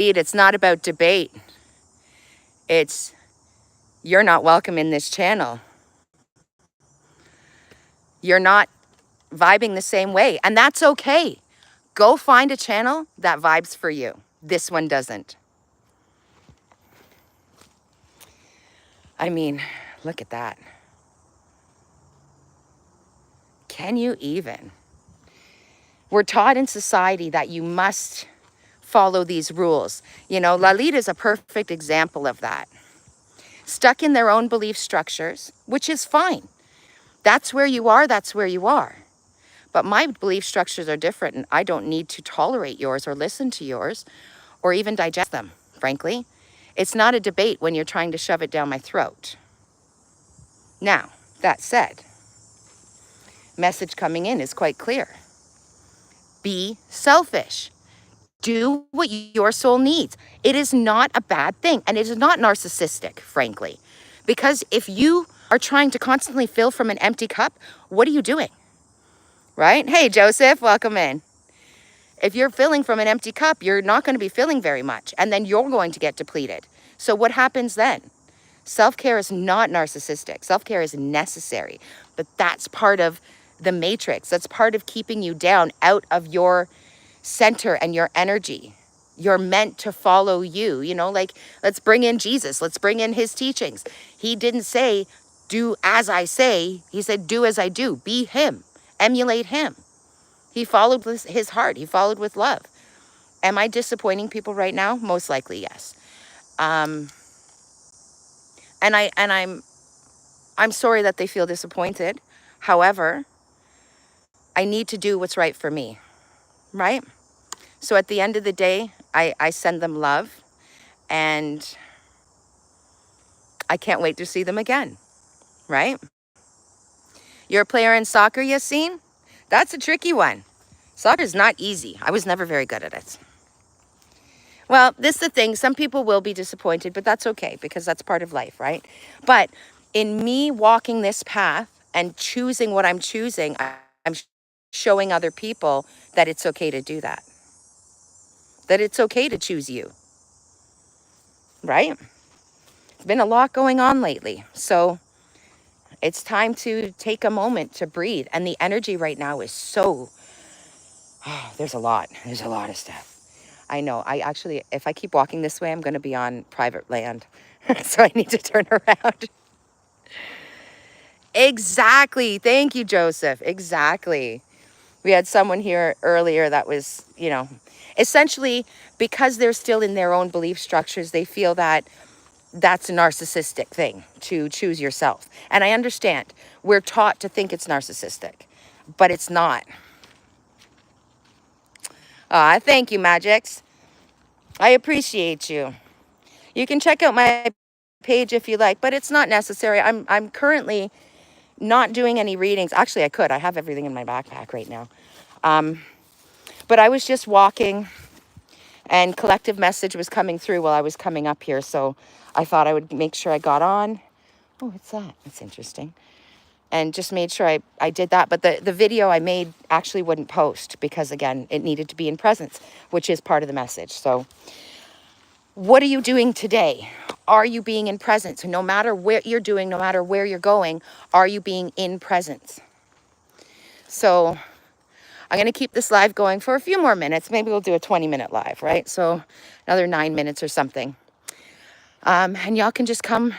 It's not about debate. It's, you're not welcome in this channel. You're not vibing the same way, and that's okay. Go find a channel that vibes for you. This one doesn't. I mean, look at that. Can you even? We're taught in society that you must follow these rules. You know, Lalit is a perfect example of that. Stuck in their own belief structures, which is fine. That's where you are, that's where you are. But my belief structures are different, and I don't need to tolerate yours or listen to yours or even digest them, frankly. It's not a debate when you're trying to shove it down my throat. Now, that said, message coming in is quite clear. Be selfish. Do what your soul needs. It is not a bad thing, and it is not narcissistic, frankly. Because if you are trying to constantly fill from an empty cup, what are you doing? Right? Hey, Joseph, welcome in. If you're filling from an empty cup, you're not going to be filling very much, and then you're going to get depleted. So what happens then? Self-care is not narcissistic. Self-care is necessary, but that's part of the matrix. That's part of keeping you down, out of your center and your energy. You're meant to follow you, you know, like, let's bring in Jesus. Let's bring in his teachings. He didn't say, do as I say. He said, do as I do. Be him. Emulate him. He followed with his heart. He followed with love. Am I disappointing people right now? Most likely, yes. And I'm sorry that they feel disappointed. However, I need to do what's right for me, right? So at the end of the day, I send them love, and I can't wait to see them again, right? You're a player in soccer, Yassine? That's a tricky one. Soccer's not easy. I was never very good at it. Well, this is the thing. Some people will be disappointed, but that's okay because that's part of life, right? But in me walking this path and choosing what I'm choosing, I'm showing other people that it's okay to do that. That it's okay to choose you, right? There's been a lot going on lately. So it's time to take a moment to breathe. And the energy right now is so, there's a lot of stuff. I know, I actually, if I keep walking this way, I'm going to be on private land. So I need to turn around. Exactly. Thank you, Joseph. Exactly. We had someone here earlier that was, you know, essentially because they're still in their own belief structures, they feel that that's a narcissistic thing to choose yourself. And I understand we're taught to think it's narcissistic, but it's not. Thank you, Magix. I appreciate you. You can check out my page if you like, but it's not necessary. I'm currently not doing any readings. Actually, I could. I have everything in my backpack right now. But I was just walking, and collective message was coming through while I was coming up here. So I thought I would make sure I got on. Oh, what's that? That's interesting. And just made sure I did that. But the video I made actually wouldn't post because, again, it needed to be in presence, which is part of the message. So what are you doing today? Are you being in presence? No matter what you're doing, no matter where you're going, are you being in presence? So I'm going to keep this live going for a few more minutes. Maybe we'll do a 20-minute live, right? So another 9 minutes or something. And y'all can just come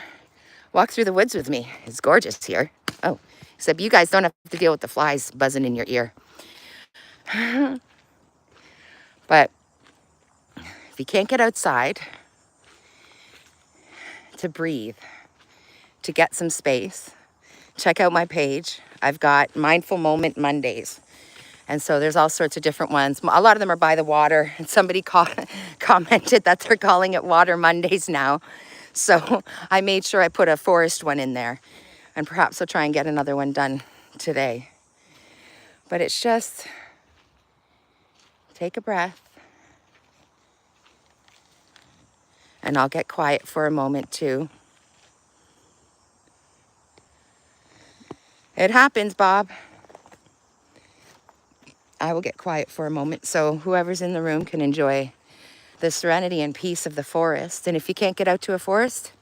walk through the woods with me. It's gorgeous here. Oh, except you guys don't have to deal with the flies buzzing in your ear. But if you can't get outside to breathe, to get some space, check out my page. I've got Mindful Moment Mondays. And so there's all sorts of different ones. A lot of them are by the water. And somebody commented that they're calling it Water Mondays now. So I made sure I put a forest one in there. And perhaps I'll try and get another one done today. But it's just, take a breath. And I'll get quiet for a moment too. It happens, Bob. I will get quiet for a moment so whoever's in the room can enjoy the serenity and peace of the forest. And if you can't get out to a forest,